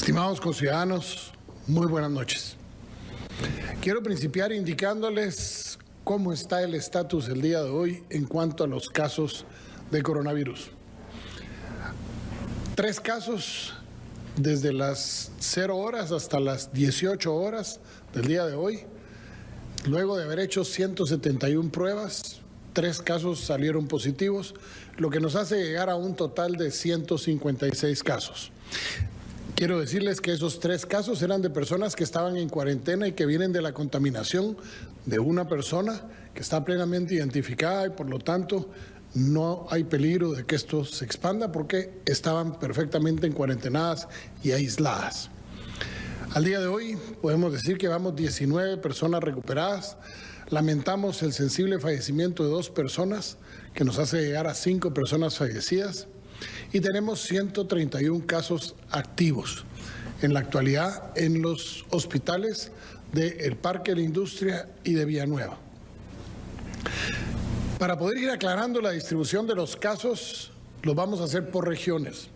Estimados conciudadanos, muy buenas noches. Quiero principiar indicándoles cómo está el estatus el día de hoy en cuanto a los casos de coronavirus. 3 casos desde las 0 horas hasta las 18 horas del día de hoy. Luego de haber hecho 171 pruebas, 3 casos salieron positivos, lo que nos hace llegar a un total de 156 casos. Quiero decirles que esos 3 casos eran de personas que estaban en cuarentena y que vienen de la contaminación de una persona que está plenamente identificada y por lo tanto no hay peligro de que esto se expanda porque estaban perfectamente en cuarentenadas y aisladas. Al día de hoy podemos decir que vamos 19 personas recuperadas. Lamentamos el sensible fallecimiento de 2 personas que nos hace llegar a 5 personas fallecidas. Y tenemos 131 casos activos en la actualidad en los hospitales del Parque de la Industria y de Villanueva. Para poder ir aclarando la distribución de los casos, los vamos a hacer por regiones.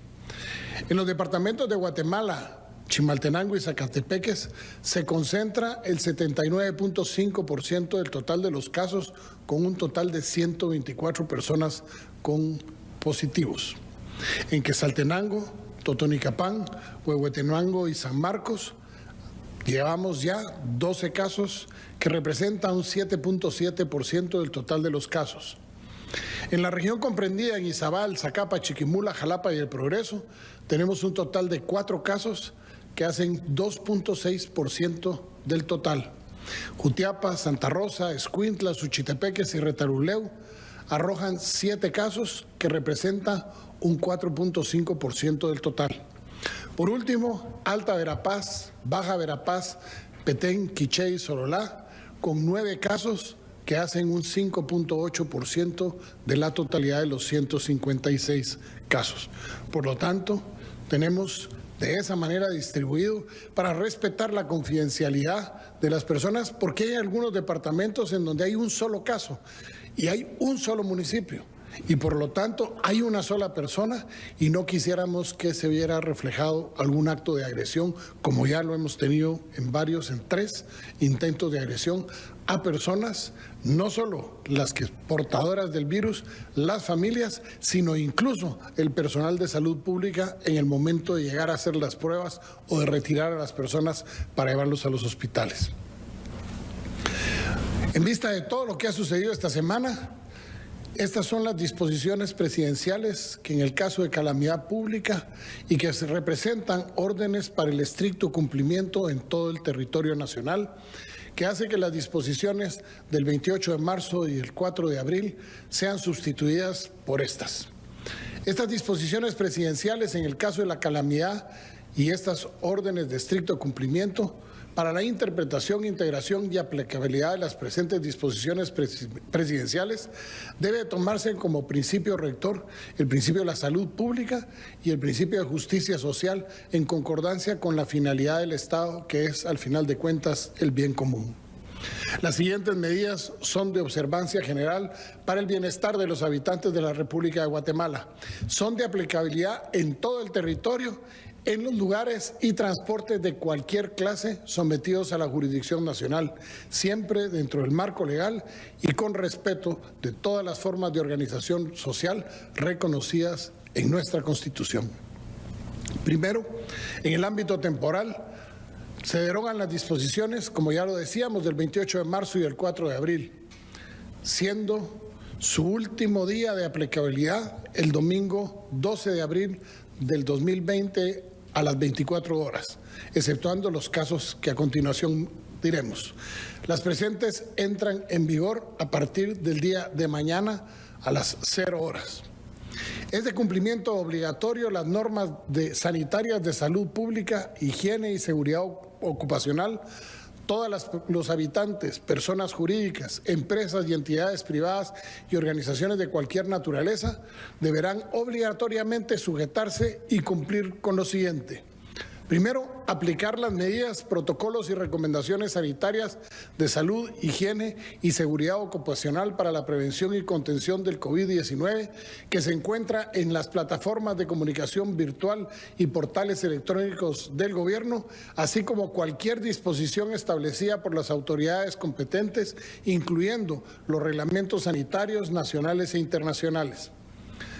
En los departamentos de Guatemala, Chimaltenango y Zacatepeques se concentra el 79.5% del total de los casos, con un total de 124 personas con positivos. En Quetzaltenango, Totonicapán, Huehuetenango y San Marcos llevamos ya 12 casos que representan un 7.7% del total de los casos. En la región comprendida en Izabal, Zacapa, Chiquimula, Jalapa y El Progreso tenemos un total de 4 casos que hacen 2.6% del total. Jutiapa, Santa Rosa, Escuintla, Suchitepeques y Retaluleu arrojan 7 casos que representan un 4.5% del total. Por último, Alta Verapaz, Baja Verapaz, Petén, Quiché y Sololá, con 9 casos que hacen un 5.8% de la totalidad de los 156 casos. Por lo tanto, tenemos de esa manera distribuido para respetar la confidencialidad de las personas, porque hay algunos departamentos en donde hay un solo caso y hay un solo municipio. Y por lo tanto hay una sola persona y no quisiéramos que se viera reflejado algún acto de agresión, como ya lo hemos tenido en 3 intentos de agresión a personas, no solo las que portadoras del virus, las familias, sino incluso el personal de salud pública en el momento de llegar a hacer las pruebas o de retirar a las personas para llevarlos a los hospitales. En vista de todo lo que ha sucedido esta semana, estas son las disposiciones presidenciales que en el caso de calamidad pública y que se representan órdenes para el estricto cumplimiento en todo el territorio nacional, que hace que las disposiciones del 28 de marzo y el 4 de abril sean sustituidas por estas. Estas disposiciones presidenciales en el caso de la calamidad y estas órdenes de estricto cumplimiento para la interpretación, integración y aplicabilidad de las presentes disposiciones presidenciales debe tomarse como principio rector el principio de la salud pública y el principio de justicia social en concordancia con la finalidad del Estado, que es, al final de cuentas, el bien común. Las siguientes medidas son de observancia general para el bienestar de los habitantes de la República de Guatemala. Son de aplicabilidad en todo el territorio, en los lugares y transportes de cualquier clase sometidos a la jurisdicción nacional, siempre dentro del marco legal y con respeto de todas las formas de organización social reconocidas en nuestra Constitución. Primero, en el ámbito temporal, se derogan las disposiciones, como ya lo decíamos, del 28 de marzo y el 4 de abril, siendo su último día de aplicabilidad el domingo 12 de abril del 2020 a las 24 horas, exceptuando los casos que a continuación diremos. Las presentes entran en vigor a partir del día de mañana a las 0 horas. Es de cumplimiento obligatorio las normas sanitarias de salud pública, higiene y seguridad ocupacional. Todos los habitantes, personas jurídicas, empresas y entidades privadas y organizaciones de cualquier naturaleza deberán obligatoriamente sujetarse y cumplir con lo siguiente: Primero, aplicar las medidas, protocolos y recomendaciones sanitarias de salud, higiene y seguridad ocupacional para la prevención y contención del COVID-19 que se encuentra en las plataformas de comunicación virtual y portales electrónicos del gobierno, así como cualquier disposición establecida por las autoridades competentes, incluyendo los reglamentos sanitarios nacionales e internacionales.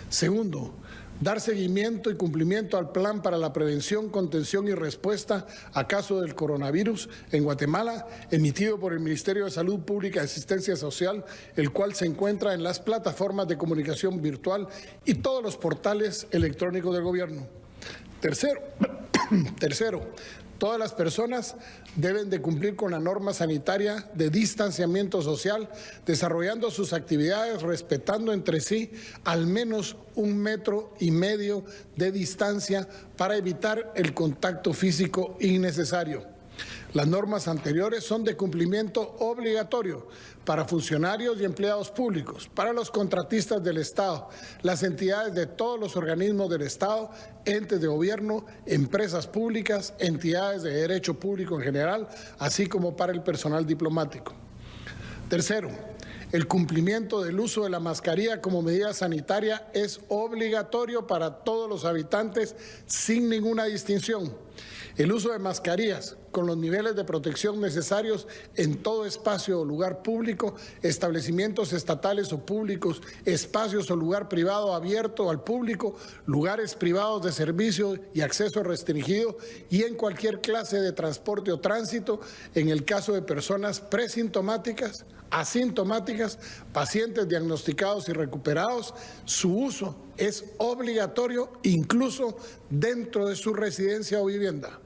Segundo, dar seguimiento y cumplimiento al plan para la prevención, contención y respuesta a caso del coronavirus en Guatemala, emitido por el Ministerio de Salud Pública y Asistencia Social, el cual se encuentra en las plataformas de comunicación virtual y todos los portales electrónicos del gobierno. Tercero, todas las personas deben de cumplir con la norma sanitaria de distanciamiento social, desarrollando sus actividades respetando entre sí al menos 1,5 metros de distancia para evitar el contacto físico innecesario. Las normas anteriores son de cumplimiento obligatorio para funcionarios y empleados públicos, para los contratistas del Estado, las entidades de todos los organismos del Estado, entes de gobierno, empresas públicas, entidades de derecho público en general, así como para el personal diplomático. Tercero, el cumplimiento del uso de la mascarilla como medida sanitaria es obligatorio para todos los habitantes sin ninguna distinción. El uso de mascarillas con los niveles de protección necesarios en todo espacio o lugar público, establecimientos estatales o públicos, espacios o lugar privado abierto al público, lugares privados de servicio y acceso restringido y en cualquier clase de transporte o tránsito, en el caso de personas presintomáticas, asintomáticas, pacientes diagnosticados y recuperados, su uso es obligatorio incluso dentro de su residencia o vivienda.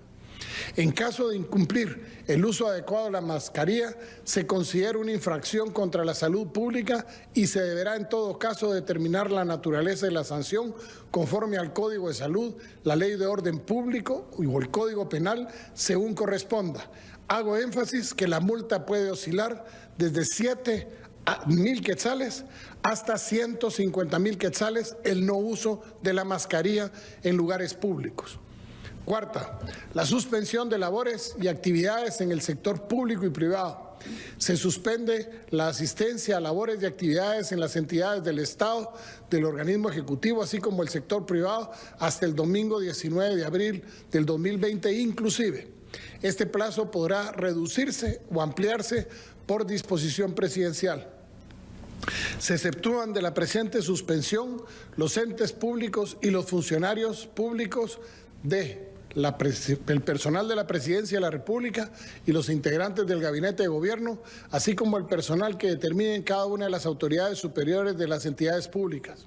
En caso de incumplir el uso adecuado de la mascarilla, se considera una infracción contra la salud pública y se deberá en todo caso determinar la naturaleza de la sanción conforme al Código de Salud, la Ley de Orden Público o el Código Penal, según corresponda. Hago énfasis que la multa puede oscilar desde 7,000 quetzales hasta 150,000 quetzales el no uso de la mascarilla en lugares públicos. Cuarta, la suspensión de labores y actividades en el sector público y privado. Se suspende la asistencia a labores y actividades en las entidades del Estado, del organismo ejecutivo, así como el sector privado, hasta el domingo 19 de abril del 2020 inclusive. Este plazo podrá reducirse o ampliarse por disposición presidencial. Se exceptúan de la presente suspensión los entes públicos y los funcionarios públicos el personal de la Presidencia de la República y los integrantes del Gabinete de Gobierno, así como el personal que determinen cada una de las autoridades superiores de las entidades públicas.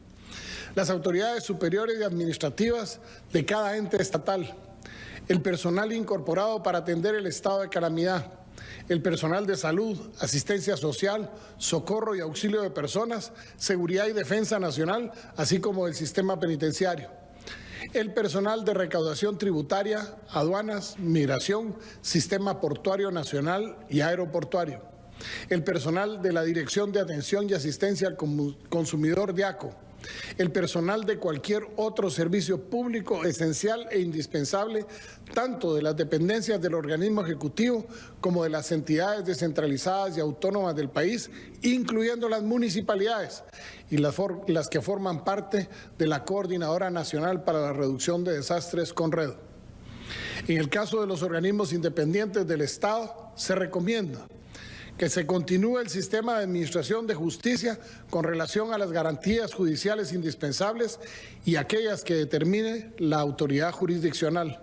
Las autoridades superiores y administrativas de cada ente estatal, el personal incorporado para atender el estado de calamidad, el personal de salud, asistencia social, socorro y auxilio de personas, seguridad y defensa nacional, así como el sistema penitenciario. El personal de recaudación tributaria, aduanas, migración, sistema portuario nacional y aeroportuario. El personal de la Dirección de Atención y Asistencia al Consumidor DIACO. El personal de cualquier otro servicio público esencial e indispensable, tanto de las dependencias del organismo ejecutivo como de las entidades descentralizadas y autónomas del país, incluyendo las municipalidades y las que forman parte de la Coordinadora Nacional para la Reducción de Desastres, CONRED. En el caso de los organismos independientes del Estado, se recomienda que se continúe el sistema de administración de justicia con relación a las garantías judiciales indispensables y aquellas que determine la autoridad jurisdiccional.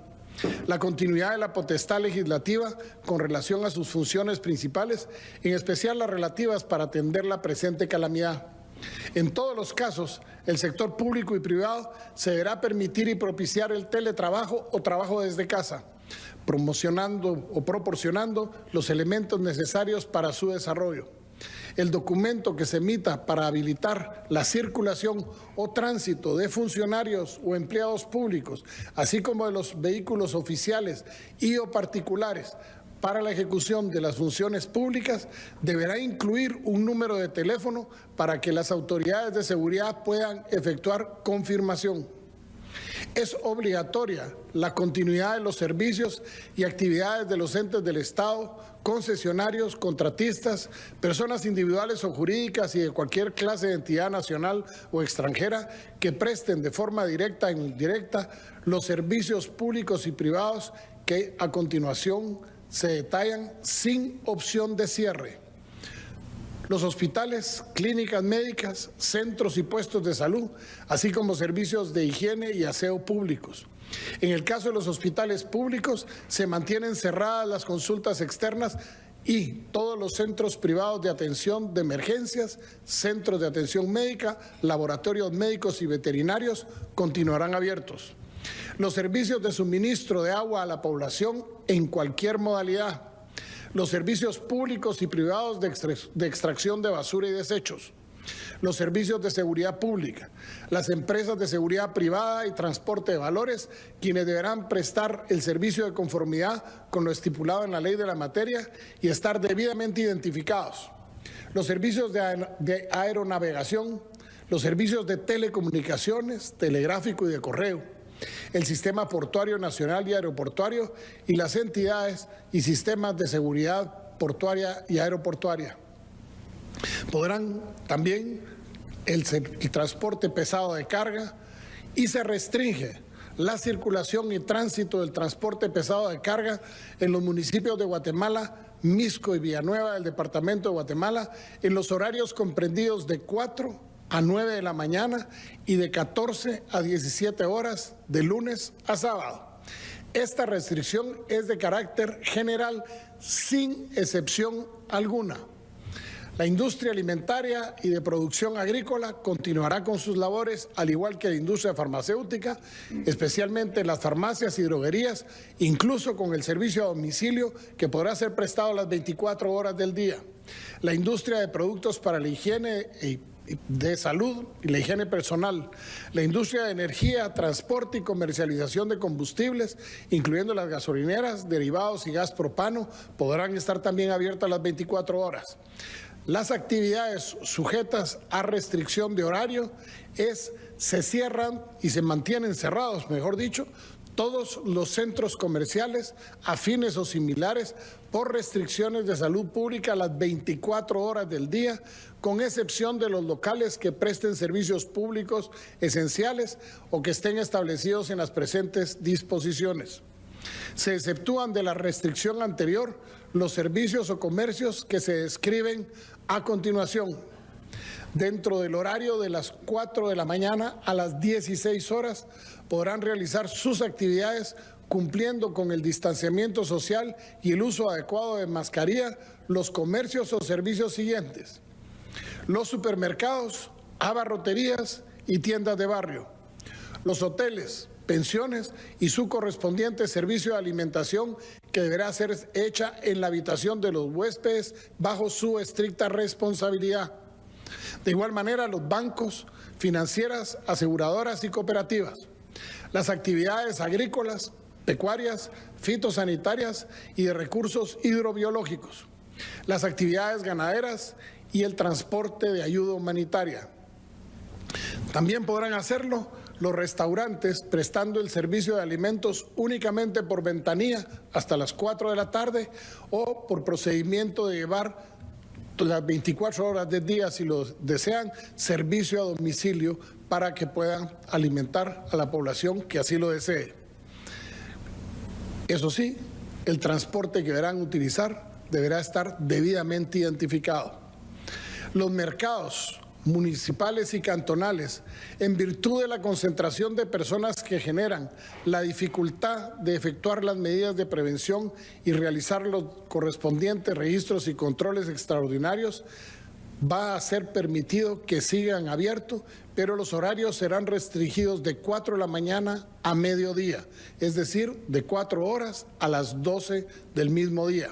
La continuidad de la potestad legislativa con relación a sus funciones principales, en especial las relativas para atender la presente calamidad. En todos los casos, el sector público y privado se deberá permitir y propiciar el teletrabajo o trabajo desde casa, promocionando o proporcionando los elementos necesarios para su desarrollo. El documento que se emita para habilitar la circulación o tránsito de funcionarios o empleados públicos, así como de los vehículos oficiales y o particulares para la ejecución de las funciones públicas, deberá incluir un número de teléfono para que las autoridades de seguridad puedan efectuar confirmación. Es obligatoria la continuidad de los servicios y actividades de los entes del Estado, concesionarios, contratistas, personas individuales o jurídicas y de cualquier clase de entidad nacional o extranjera que presten de forma directa e indirecta los servicios públicos y privados que a continuación se detallan sin opción de cierre. Los hospitales, clínicas médicas, centros y puestos de salud, así como servicios de higiene y aseo públicos. En el caso de los hospitales públicos, se mantienen cerradas las consultas externas y todos los centros privados de atención de emergencias, centros de atención médica, laboratorios médicos y veterinarios continuarán abiertos. Los servicios de suministro de agua a la población en cualquier modalidad. Los servicios públicos y privados de extracción de basura y desechos, los servicios de seguridad pública, las empresas de seguridad privada y transporte de valores, quienes deberán prestar el servicio de conformidad con lo estipulado en la ley de la materia y estar debidamente identificados, los servicios de aeronavegación, los servicios de telecomunicaciones, telegráfico y de correo, el sistema portuario nacional y aeroportuario y las entidades y sistemas de seguridad portuaria y aeroportuaria. Podrán también el transporte pesado de carga y se restringe la circulación y tránsito del transporte pesado de carga en los municipios de Guatemala, Mixco y Villanueva del departamento de Guatemala en los horarios comprendidos de 4 a 9 de la mañana y de 14 a 17 horas de lunes a sábado. Esta restricción es de carácter general sin excepción alguna. La industria alimentaria y de producción agrícola continuará con sus labores, al igual que la industria farmacéutica, especialmente las farmacias y droguerías, incluso con el servicio a domicilio que podrá ser prestado las 24 horas del día. La industria de productos para la higiene de salud y la higiene personal, la industria de energía, transporte y comercialización de combustibles, incluyendo las gasolineras, derivados y gas propano, podrán estar también abiertas las 24 horas. Las actividades sujetas a restricción de horario se cierran y se mantienen cerrados, mejor dicho, todos los centros comerciales afines o similares por restricciones de salud pública las 24 horas del día, con excepción de los locales que presten servicios públicos esenciales o que estén establecidos en las presentes disposiciones. Se exceptúan de la restricción anterior los servicios o comercios que se describen a continuación. Dentro del horario de las 4 de la mañana a las 16 horas podrán realizar sus actividades cumpliendo con el distanciamiento social y el uso adecuado de mascarilla los comercios o servicios siguientes: los supermercados, abarroterías y tiendas de barrio, los hoteles, pensiones y su correspondiente servicio de alimentación que deberá ser hecha en la habitación de los huéspedes bajo su estricta responsabilidad. De igual manera, los bancos, financieras, aseguradoras y cooperativas, las actividades agrícolas, pecuarias, fitosanitarias y de recursos hidrobiológicos, las actividades ganaderas y el transporte de ayuda humanitaria. También podrán hacerlo los restaurantes prestando el servicio de alimentos únicamente por ventanilla hasta las 4 de la tarde o por procedimiento de llevar las 24 horas del día, si lo desean, servicio a domicilio para que puedan alimentar a la población que así lo desee. Eso sí, el transporte que deberán utilizar deberá estar debidamente identificado. Los mercados municipales y cantonales, en virtud de la concentración de personas que generan la dificultad de efectuar las medidas de prevención y realizar los correspondientes registros y controles extraordinarios, va a ser permitido que sigan abiertos, pero los horarios serán restringidos de 4 de la mañana a mediodía, es decir, de 4 horas a las 12 del mismo día.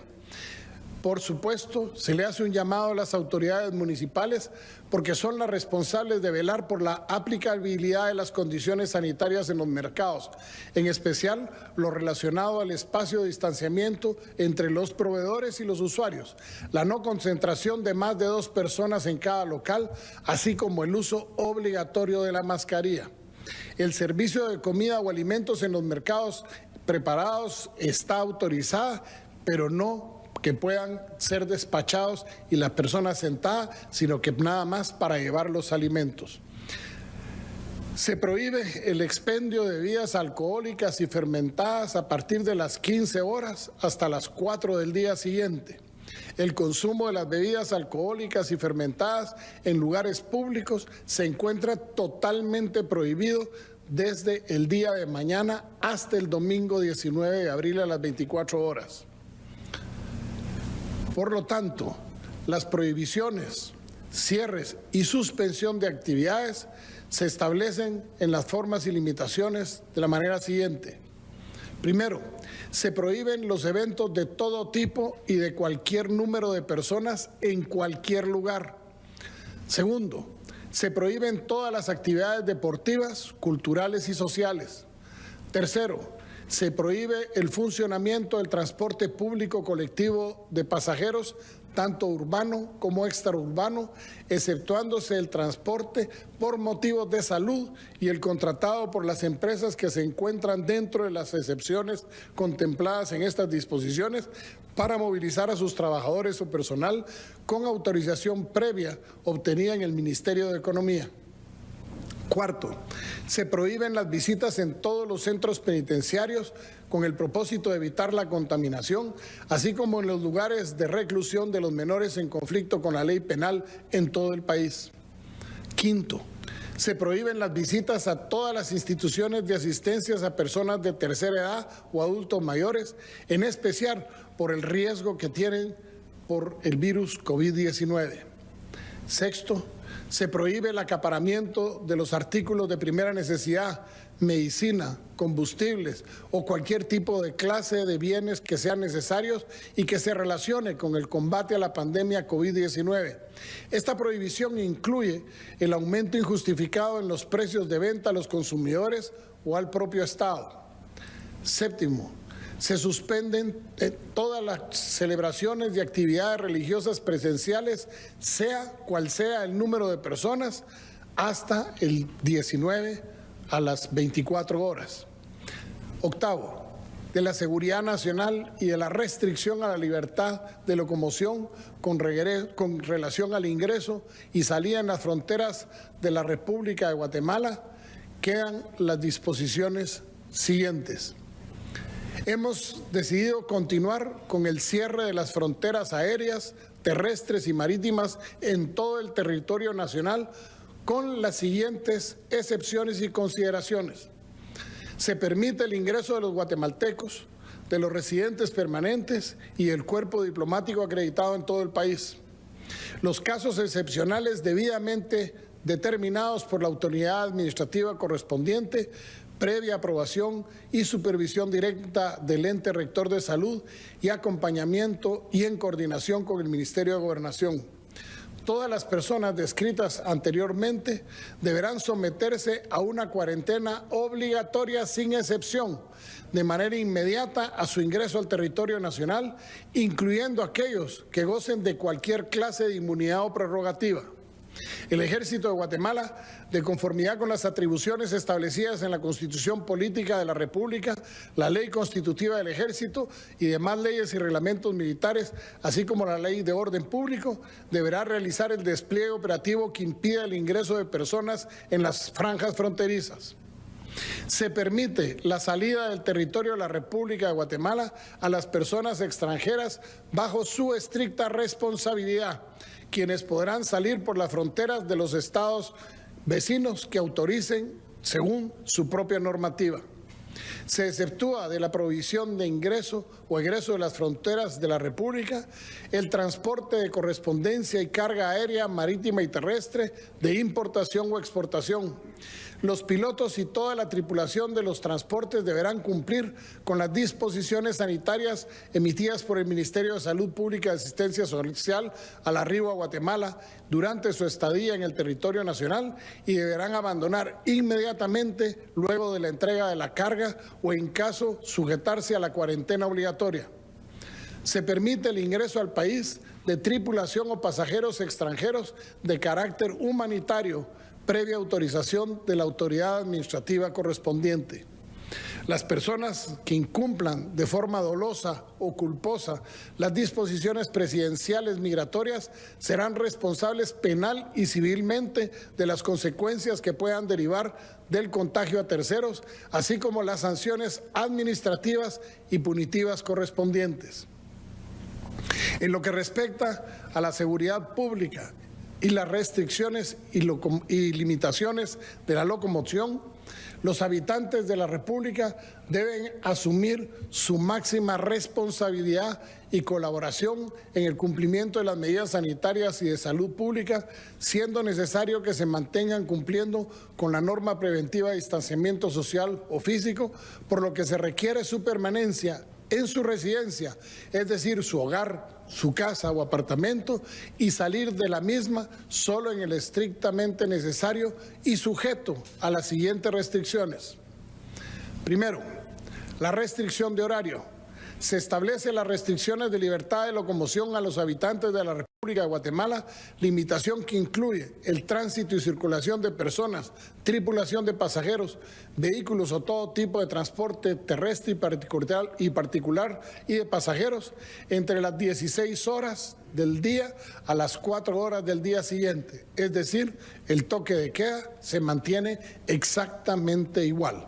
Por supuesto, se le hace un llamado a las autoridades municipales porque son las responsables de velar por la aplicabilidad de las condiciones sanitarias en los mercados, en especial lo relacionado al espacio de distanciamiento entre los proveedores y los usuarios, la no concentración de más de 2 personas en cada local, así como el uso obligatorio de la mascarilla. El servicio de comida o alimentos en los mercados preparados está autorizada, pero no que puedan ser despachados y la persona sentada, sino que nada más para llevar los alimentos. Se prohíbe el expendio de bebidas alcohólicas y fermentadas a partir de las 15 horas hasta las 4 del día siguiente. El consumo de las bebidas alcohólicas y fermentadas en lugares públicos se encuentra totalmente prohibido desde el día de mañana hasta el domingo 19 de abril a las 24 horas. Por lo tanto, las prohibiciones, cierres y suspensión de actividades se establecen en las formas y limitaciones de la manera siguiente. Primero, se prohíben los eventos de todo tipo y de cualquier número de personas en cualquier lugar. Segundo, se prohíben todas las actividades deportivas, culturales y sociales. Tercero, se prohíbe el funcionamiento del transporte público colectivo de pasajeros, tanto urbano como extraurbano, exceptuándose el transporte por motivos de salud y el contratado por las empresas que se encuentran dentro de las excepciones contempladas en estas disposiciones para movilizar a sus trabajadores o personal con autorización previa obtenida en el Ministerio de Economía. Cuarto, se prohíben las visitas en todos los centros penitenciarios con el propósito de evitar la contaminación, así como en los lugares de reclusión de los menores en conflicto con la ley penal en todo el país. Quinto, se prohíben las visitas a todas las instituciones de asistencia a personas de tercera edad o adultos mayores, en especial por el riesgo que tienen por el virus COVID-19. Sexto, se prohíbe el acaparamiento de los artículos de primera necesidad, medicina, combustibles o cualquier tipo de clase de bienes que sean necesarios y que se relacione con el combate a la pandemia COVID-19. Esta prohibición incluye el aumento injustificado en los precios de venta a los consumidores o al propio Estado. Séptimo, se suspenden todas las celebraciones y actividades religiosas presenciales, sea cual sea el número de personas, hasta el 19 a las 24 horas. Octavo, de la seguridad nacional y de la restricción a la libertad de locomoción con relación al ingreso y salida en las fronteras de la República de Guatemala, quedan las disposiciones siguientes. Hemos decidido continuar con el cierre de las fronteras aéreas, terrestres y marítimas en todo el territorio nacional con las siguientes excepciones y consideraciones. Se permite el ingreso de los guatemaltecos, de los residentes permanentes y del cuerpo diplomático acreditado en todo el país. Los casos excepcionales debidamente determinados por la autoridad administrativa correspondiente, previa aprobación y supervisión directa del ente rector de salud y acompañamiento y en coordinación con el Ministerio de Gobernación. Todas las personas descritas anteriormente deberán someterse a una cuarentena obligatoria sin excepción, de manera inmediata a su ingreso al territorio nacional, incluyendo aquellos que gocen de cualquier clase de inmunidad o prerrogativa. El Ejército de Guatemala, de conformidad con las atribuciones establecidas en la Constitución Política de la República, la Ley Constitutiva del Ejército y demás leyes y reglamentos militares, así como la Ley de Orden Público, deberá realizar el despliegue operativo que impida el ingreso de personas en las franjas fronterizas. Se permite la salida del territorio de la República de Guatemala a las personas extranjeras bajo su estricta responsabilidad, quienes podrán salir por las fronteras de los estados vecinos que autoricen según su propia normativa. Se exceptúa de la prohibición de ingreso o egreso de las fronteras de la República el transporte de correspondencia y carga aérea, marítima y terrestre de importación o exportación. Los pilotos y toda la tripulación de los transportes deberán cumplir con las disposiciones sanitarias emitidas por el Ministerio de Salud Pública y Asistencia Social al arribo a Guatemala durante su estadía en el territorio nacional y deberán abandonar inmediatamente luego de la entrega de la carga o en caso sujetarse a la cuarentena obligatoria. Se permite el ingreso al país de tripulación o pasajeros extranjeros de carácter humanitario, previa autorización de la autoridad administrativa correspondiente. Las personas que incumplan de forma dolosa o culposa las disposiciones presidenciales migratorias serán responsables penal y civilmente de las consecuencias que puedan derivar del contagio a terceros, así como las sanciones administrativas y punitivas correspondientes. En lo que respecta a la seguridad pública y las restricciones y limitaciones de la locomoción, los habitantes de la República deben asumir su máxima responsabilidad y colaboración en el cumplimiento de las medidas sanitarias y de salud pública, siendo necesario que se mantengan cumpliendo con la norma preventiva de distanciamiento social o físico, por lo que se requiere su permanencia en su residencia, es decir, su hogar, su casa o apartamento, y salir de la misma solo en el estrictamente necesario y sujeto a las siguientes restricciones. Primero, la restricción de horario. Se establecen las restricciones de libertad de locomoción a los habitantes de la República de Guatemala, limitación que incluye el tránsito y circulación de personas, tripulación de pasajeros, vehículos o todo tipo de transporte terrestre y particular y de pasajeros entre las 16 horas del día a las 4 horas del día siguiente. Es decir, el toque de queda se mantiene exactamente igual.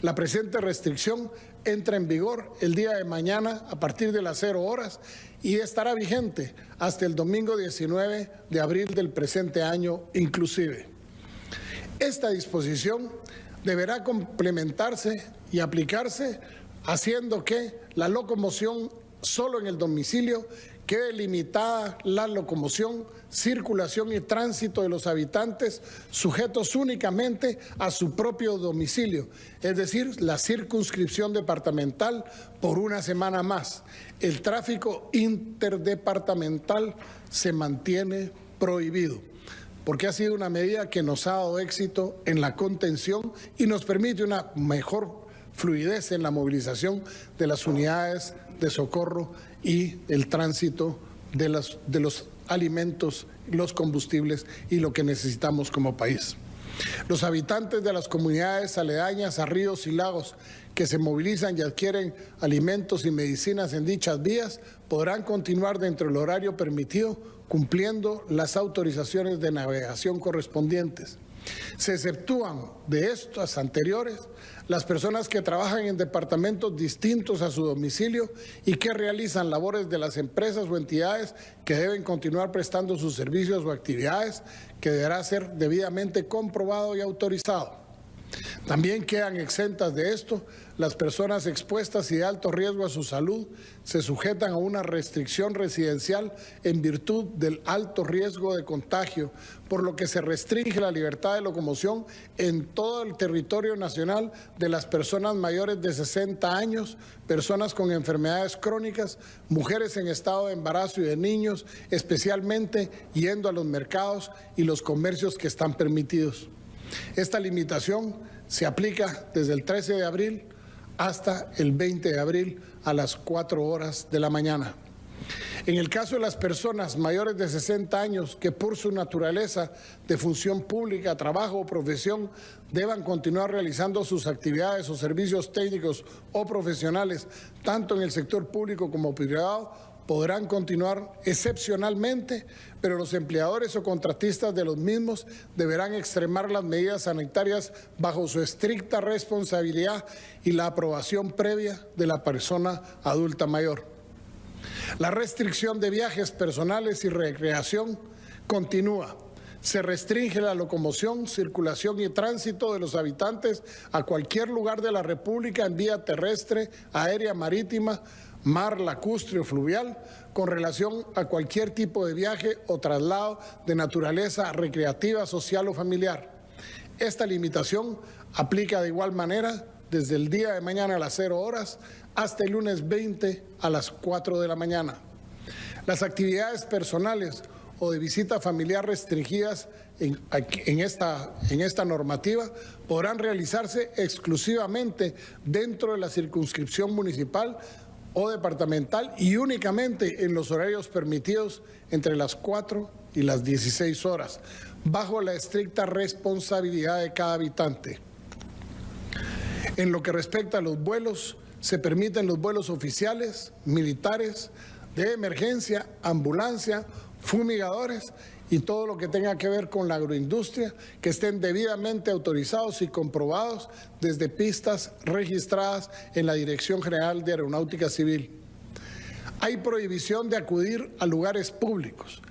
La presente restricción entra en vigor el día de mañana a partir de las 0 horas y estará vigente hasta el domingo 19 de abril del presente año inclusive. Esta disposición deberá complementarse y aplicarse haciendo que la locomoción solo en el domicilio quede limitada la locomoción, circulación y tránsito de los habitantes sujetos únicamente a su propio domicilio, es decir, la circunscripción departamental por una semana más. El tráfico interdepartamental se mantiene prohibido, porque ha sido una medida que nos ha dado éxito en la contención y nos permite una mejor fluidez en la movilización de las unidades de socorro y el tránsito de los alimentos, los combustibles y lo que necesitamos como país. Los habitantes de las comunidades aledañas a ríos y lagos que se movilizan y adquieren alimentos y medicinas en dichas vías podrán continuar dentro del horario permitido cumpliendo las autorizaciones de navegación correspondientes. Se exceptúan de estas anteriores las personas que trabajan en departamentos distintos a su domicilio y que realizan labores de las empresas o entidades que deben continuar prestando sus servicios o actividades, que deberá ser debidamente comprobado y autorizado. También quedan exentas de esto las personas expuestas y de alto riesgo a su salud, se sujetan a una restricción residencial en virtud del alto riesgo de contagio, por lo que se restringe la libertad de locomoción en todo el territorio nacional de las personas mayores de 60 años, personas con enfermedades crónicas, mujeres en estado de embarazo y de niños, especialmente yendo a los mercados y los comercios que están permitidos. Esta limitación se aplica desde el 13 de abril hasta el 20 de abril a las 4 horas de la mañana. En el caso de las personas mayores de 60 años que por su naturaleza de función pública, trabajo o profesión deban continuar realizando sus actividades o servicios técnicos o profesionales, tanto en el sector público como privado, podrán continuar excepcionalmente, pero los empleadores o contratistas de los mismos deberán extremar las medidas sanitarias bajo su estricta responsabilidad y la aprobación previa de la persona adulta mayor. La restricción de viajes personales y recreación continúa. Se restringe la locomoción, circulación y tránsito de los habitantes a cualquier lugar de la República en vía terrestre, aérea, marítima, mar, lacustre o fluvial, con relación a cualquier tipo de viaje o traslado de naturaleza recreativa, social o familiar. Esta limitación aplica de igual manera desde el día de mañana a las 0 horas hasta el lunes 20 a las 4 de la mañana. Las actividades personales o de visita familiar restringidas en esta normativa podrán realizarse exclusivamente dentro de la circunscripción municipal o departamental y únicamente en los horarios permitidos entre las 4 y las 16 horas. bajo la estricta responsabilidad de cada habitante. En lo que respecta a los vuelos, se permiten los vuelos oficiales, militares, de emergencia, ambulancia, fumigadores y todo lo que tenga que ver con la agroindustria, que estén debidamente autorizados y comprobados desde pistas registradas en la Dirección General de Aeronáutica Civil. Hay prohibición de acudir a lugares públicos.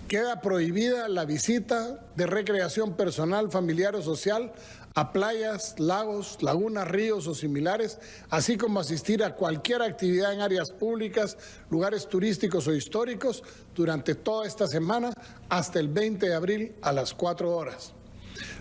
Queda prohibida la visita de recreación personal, familiar o social a playas, lagos, lagunas, ríos o similares, así como asistir a cualquier actividad en áreas públicas, lugares turísticos o históricos durante toda esta semana hasta el 20 de abril a las 4 horas.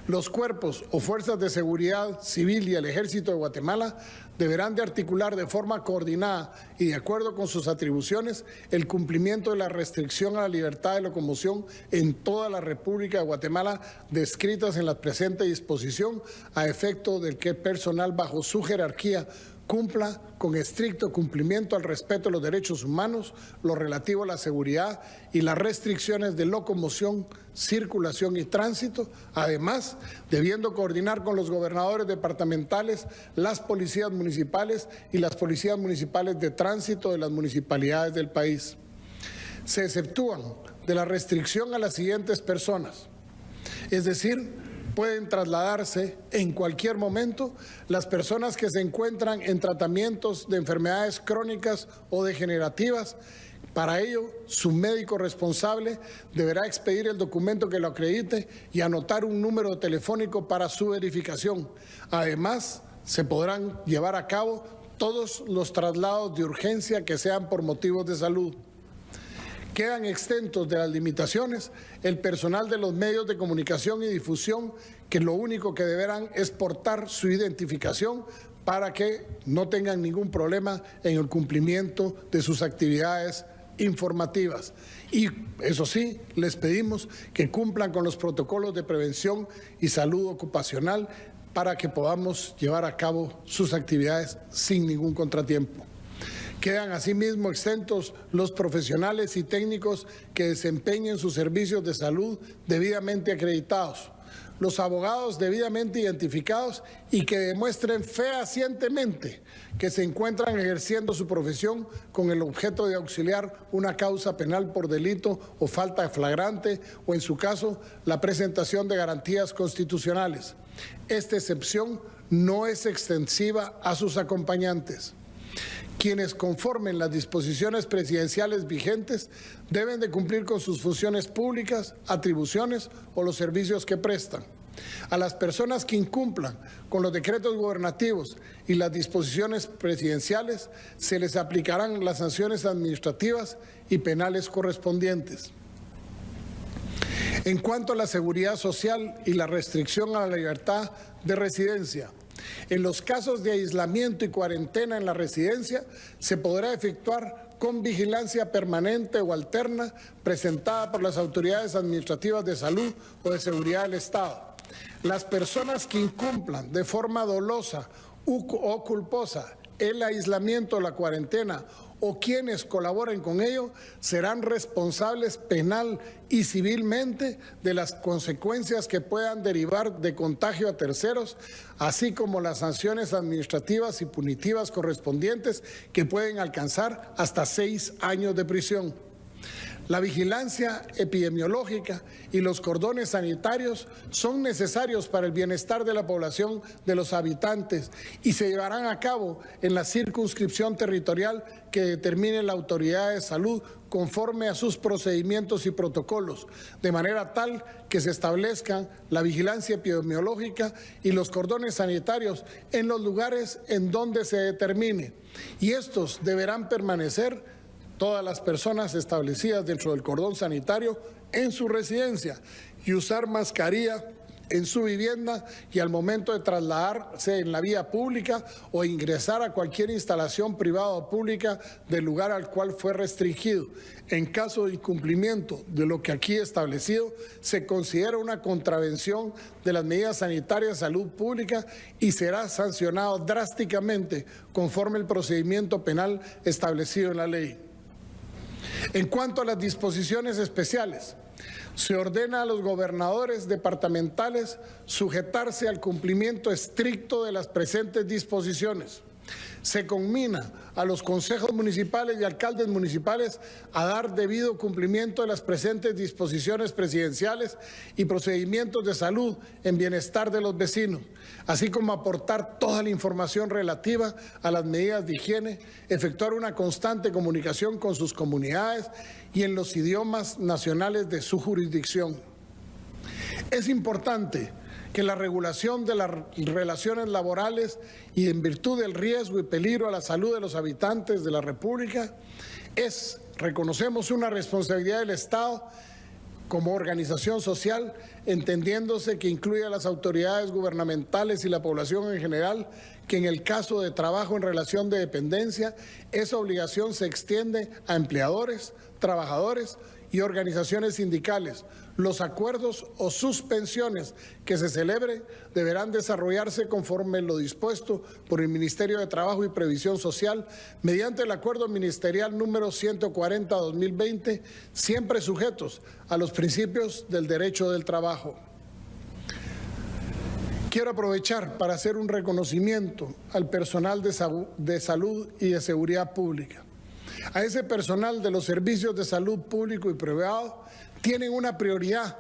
Los cuerpos o fuerzas de seguridad civil y el Ejército de Guatemala deberán de articular de forma coordinada y de acuerdo con sus atribuciones el cumplimiento de la restricción a la libertad de locomoción en toda la República de Guatemala descritas en la presente disposición a efecto del que el personal bajo su jerarquía cumpla con estricto cumplimiento al respeto de los derechos humanos, lo relativo a la seguridad y las restricciones de locomoción, circulación y tránsito, además debiendo coordinar con los gobernadores departamentales, las policías municipales y las policías municipales de tránsito de las municipalidades del país. Se exceptúan de la restricción a las siguientes personas, es decir, pueden trasladarse en cualquier momento las personas que se encuentran en tratamientos de enfermedades crónicas o degenerativas. Para ello, su médico responsable deberá expedir el documento que lo acredite y anotar un número telefónico para su verificación. Además, se podrán llevar a cabo todos los traslados de urgencia que sean por motivos de salud. Quedan exentos de las limitaciones el personal de los medios de comunicación y difusión, que lo único que deberán es portar su identificación para que no tengan ningún problema en el cumplimiento de sus actividades informativas. Y eso sí, les pedimos que cumplan con los protocolos de prevención y salud ocupacional para que podamos llevar a cabo sus actividades sin ningún contratiempo. Quedan asimismo exentos los profesionales y técnicos que desempeñen sus servicios de salud debidamente acreditados, los abogados debidamente identificados y que demuestren fehacientemente que se encuentran ejerciendo su profesión con el objeto de auxiliar una causa penal por delito o falta flagrante o, en su caso, la presentación de garantías constitucionales. Esta excepción no es extensiva a sus acompañantes. Quienes conformen las disposiciones presidenciales vigentes deben de cumplir con sus funciones públicas, atribuciones o los servicios que prestan. A las personas que incumplan con los decretos gubernativos y las disposiciones presidenciales se les aplicarán las sanciones administrativas y penales correspondientes. En cuanto a la seguridad social y la restricción a la libertad de residencia, en los casos de aislamiento y cuarentena en la residencia, se podrá efectuar con vigilancia permanente o alterna presentada por las autoridades administrativas de salud o de seguridad del Estado. Las personas que incumplan de forma dolosa o culposa el aislamiento o la cuarentena o quienes colaboren con ello serán responsables penal y civilmente de las consecuencias que puedan derivar de contagio a terceros, así como las sanciones administrativas y punitivas correspondientes que pueden alcanzar hasta 6 años de prisión. La vigilancia epidemiológica y los cordones sanitarios son necesarios para el bienestar de la población de los habitantes y se llevarán a cabo en la circunscripción territorial que determine la autoridad de salud conforme a sus procedimientos y protocolos, de manera tal que se establezcan la vigilancia epidemiológica y los cordones sanitarios en los lugares en donde se determine, y estos deberán permanecer todas las personas establecidas dentro del cordón sanitario en su residencia y usar mascarilla en su vivienda y al momento de trasladarse en la vía pública o ingresar a cualquier instalación privada o pública del lugar al cual fue restringido. En caso de incumplimiento de lo que aquí establecido, se considera una contravención de las medidas sanitarias de salud pública y será sancionado drásticamente conforme el procedimiento penal establecido en la ley. En cuanto a las disposiciones especiales, Se ordena a los gobernadores departamentales sujetarse al cumplimiento estricto de las presentes disposiciones. Se conmina a los consejos municipales y alcaldes municipales a dar debido cumplimiento de las presentes disposiciones presidenciales y procedimientos de salud en bienestar de los vecinos, así como aportar toda la información relativa a las medidas de higiene, efectuar una constante comunicación con sus comunidades y en los idiomas nacionales de su jurisdicción. Es importante que la regulación de las relaciones laborales y en virtud del riesgo y peligro a la salud de los habitantes de la República reconocemos una responsabilidad del Estado como organización social, entendiéndose que incluye a las autoridades gubernamentales y la población en general, que en el caso de trabajo en relación de dependencia, esa obligación se extiende a empleadores, trabajadores y organizaciones sindicales. Los acuerdos o suspensiones que se celebren deberán desarrollarse conforme lo dispuesto por el Ministerio de Trabajo y Previsión Social mediante el Acuerdo Ministerial número 140/2020, siempre sujetos a los principios del derecho del trabajo. Quiero aprovechar para hacer un reconocimiento al personal de salud y de seguridad pública. A ese personal de los servicios de salud público y privado tienen una prioridad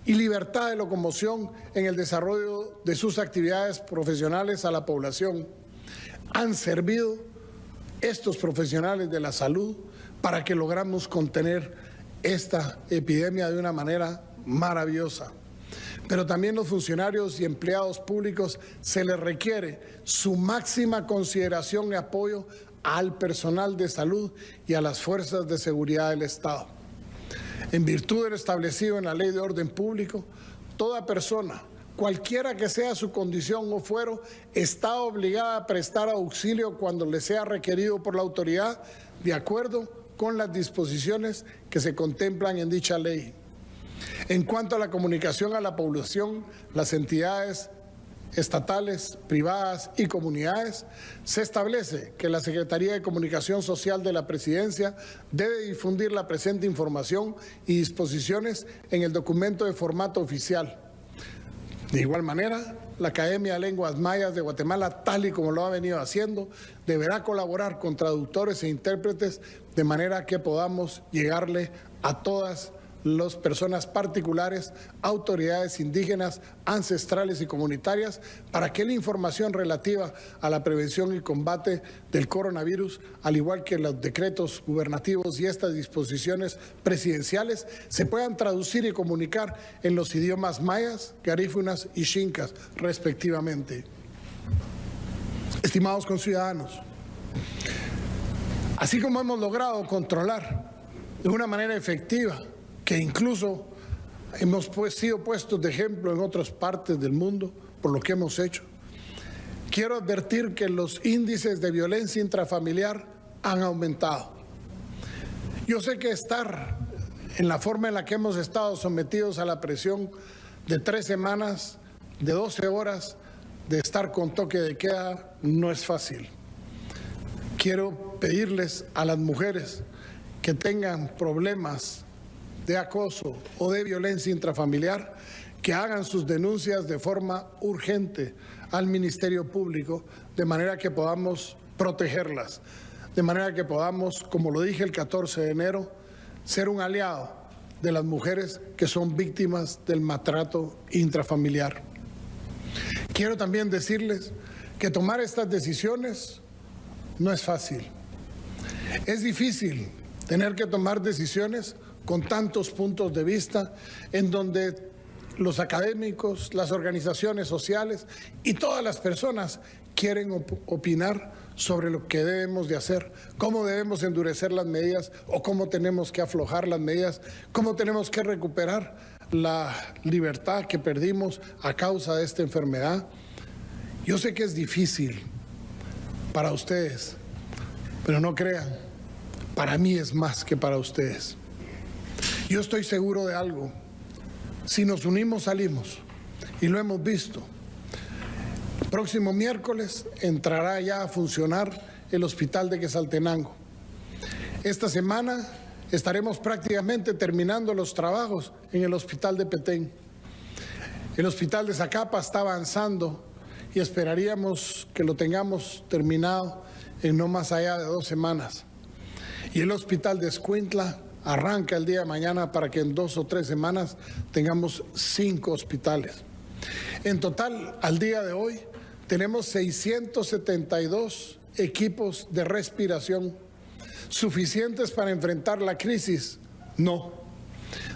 y libertad de locomoción en el desarrollo de sus actividades profesionales a la población. Han servido estos profesionales de la salud para que logramos contener esta epidemia de una manera maravillosa. Pero también los funcionarios y empleados públicos se les requiere su máxima consideración y apoyo al personal de salud y a las fuerzas de seguridad del Estado. En virtud de lo establecido en la Ley de Orden Público, toda persona, cualquiera que sea su condición o fuero, está obligada a prestar auxilio cuando le sea requerido por la autoridad, de acuerdo con las disposiciones que se contemplan en dicha ley. En cuanto a la comunicación a la población, las entidades estatales, privadas y comunidades, se establece que la Secretaría de Comunicación Social de la Presidencia debe difundir la presente información y disposiciones en el documento de formato oficial. De igual manera, la Academia de Lenguas Mayas de Guatemala, tal y como lo ha venido haciendo, deberá colaborar con traductores e intérpretes de manera que podamos llegarle a todas las personas particulares, autoridades indígenas, ancestrales y comunitarias, para que la información relativa a la prevención y combate del coronavirus, al igual que los decretos gubernativos y estas disposiciones presidenciales, se puedan traducir y comunicar en los idiomas mayas, garífunas y xincas, respectivamente. Estimados conciudadanos, así como hemos logrado controlar de una manera efectiva, que incluso hemos sido puestos de ejemplo en otras partes del mundo por lo que hemos hecho, quiero advertir que los índices de violencia intrafamiliar han aumentado. Yo sé que estar en la forma en la que hemos estado sometidos a la presión de 3 semanas, de 12 horas, de estar con toque de queda, no es fácil. Quiero pedirles a las mujeres que tengan problemas de acoso o de violencia intrafamiliar, que hagan sus denuncias de forma urgente al Ministerio Público, de manera que podamos protegerlas, de manera que podamos, como lo dije el 14 de enero, ser un aliado de las mujeres que son víctimas del maltrato intrafamiliar. Quiero también decirles que tomar estas decisiones no es fácil. Es difícil tener que tomar decisiones con tantos puntos de vista, en donde los académicos, las organizaciones sociales y todas las personas quieren opinar sobre lo que debemos de hacer, cómo debemos endurecer las medidas o cómo tenemos que aflojar las medidas, cómo tenemos que recuperar la libertad que perdimos a causa de esta enfermedad. Yo sé que es difícil para ustedes, pero no crean, para mí es más que para ustedes. Yo estoy seguro de algo, si nos unimos salimos, y lo hemos visto. El próximo miércoles entrará ya a funcionar el hospital de Quetzaltenango. Esta semana estaremos prácticamente terminando los trabajos en el hospital de Petén. El hospital de Zacapa está avanzando y esperaríamos que lo tengamos terminado en no más allá de 2 semanas. Y el hospital de Escuintla arranca el día de mañana para que en 2 o 3 semanas tengamos 5 hospitales. En total, al día de hoy, tenemos 672 equipos de respiración suficientes para enfrentar la crisis. No,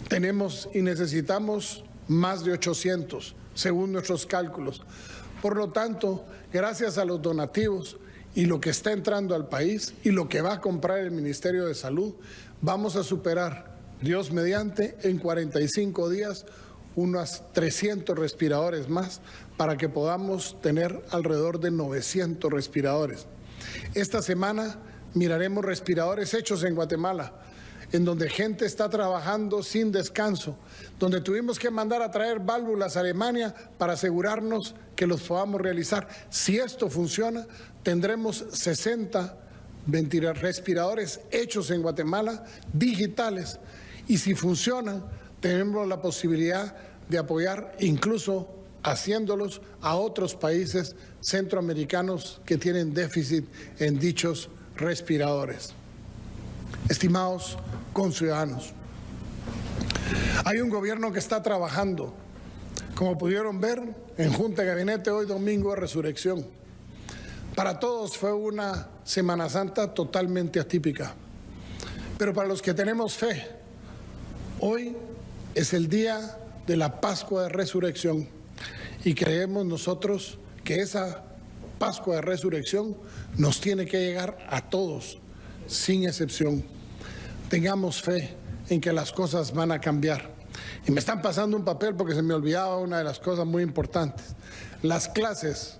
tenemos y necesitamos más de 800, según nuestros cálculos. Por lo tanto, gracias a los donativos y lo que está entrando al país y lo que va a comprar el Ministerio de Salud, vamos a superar, Dios mediante, en 45 días, unos 300 respiradores más para que podamos tener alrededor de 900 respiradores. Esta semana miraremos respiradores hechos en Guatemala, en donde gente está trabajando sin descanso, donde tuvimos que mandar a traer válvulas a Alemania para asegurarnos que los podamos realizar. Si esto funciona, tendremos 60 respiradores hechos en Guatemala, digitales, y si funcionan, tenemos la posibilidad de apoyar, incluso haciéndolos a otros países centroamericanos que tienen déficit en dichos respiradores. Estimados conciudadanos, hay un gobierno que está trabajando, como pudieron ver en Junta de Gabinete hoy domingo de Resurrección. Para todos fue una Semana Santa totalmente atípica, pero para los que tenemos fe, hoy es el día de la Pascua de Resurrección y creemos nosotros que esa Pascua de Resurrección nos tiene que llegar a todos, sin excepción. Tengamos fe en que las cosas van a cambiar. Y me están pasando un papel porque se me olvidaba una de las cosas muy importantes. Las clases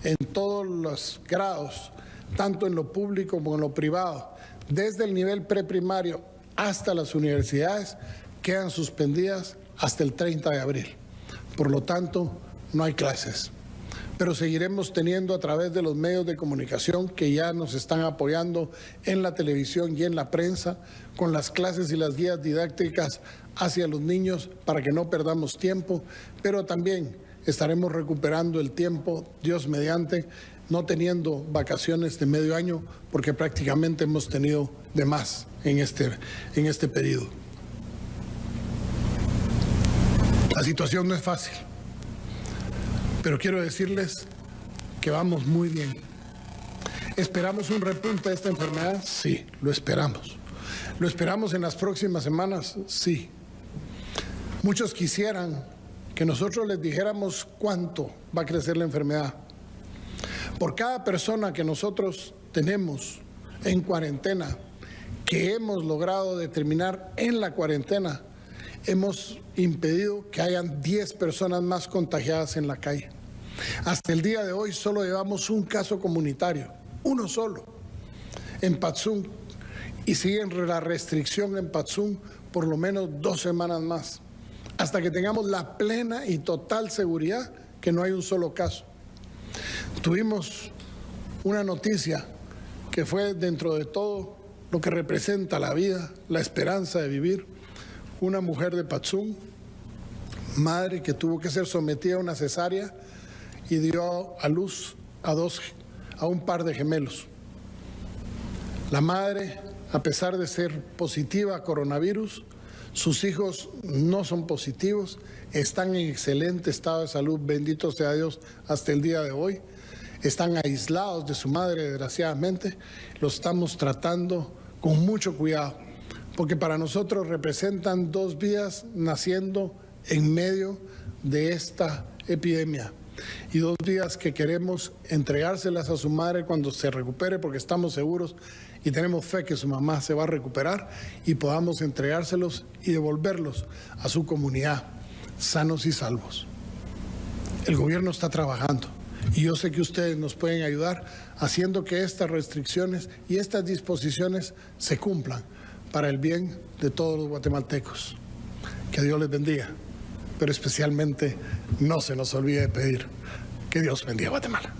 en todos los grados, tanto en lo público como en lo privado, desde el nivel preprimario hasta las universidades, quedan suspendidas hasta el 30 de abril. Por lo tanto, no hay clases. Pero seguiremos teniendo a través de los medios de comunicación que ya nos están apoyando en la televisión y en la prensa, con las clases y las guías didácticas hacia los niños para que no perdamos tiempo, pero también estaremos recuperando el tiempo, Dios mediante, no teniendo vacaciones de medio año, porque prácticamente hemos tenido de más en este periodo. La situación no es fácil, pero quiero decirles que vamos muy bien. ¿Esperamos un repunte de esta enfermedad? Sí, lo esperamos. ¿Lo esperamos en las próximas semanas? Sí. Muchos quisieran que nosotros les dijéramos cuánto va a crecer la enfermedad. Por cada persona que nosotros tenemos en cuarentena, que hemos logrado determinar en la cuarentena, hemos impedido que hayan 10 personas más contagiadas en la calle. Hasta el día de hoy solo llevamos un caso comunitario, uno solo, en Patzum, y sigue la restricción en Patzum por lo menos 2 semanas más, hasta que tengamos la plena y total seguridad que no hay un solo caso. Tuvimos una noticia que fue, dentro de todo lo que representa la vida, la esperanza de vivir, una mujer de Patzum, madre que tuvo que ser sometida a una cesárea y dio a luz a un par de gemelos. La madre, a pesar de ser positiva a coronavirus, sus hijos no son positivos, están en excelente estado de salud, bendito sea Dios, hasta el día de hoy. Están aislados de su madre, desgraciadamente. Los estamos tratando con mucho cuidado, porque para nosotros representan 2 vidas naciendo en medio de esta epidemia y 2 vidas que queremos entregárselas a su madre cuando se recupere, porque estamos seguros y tenemos fe que su mamá se va a recuperar y podamos entregárselos y devolverlos a su comunidad sanos y salvos. El gobierno está trabajando y yo sé que ustedes nos pueden ayudar haciendo que estas restricciones y estas disposiciones se cumplan para el bien de todos los guatemaltecos. Que Dios les bendiga, pero especialmente no se nos olvide de pedir que Dios bendiga a Guatemala.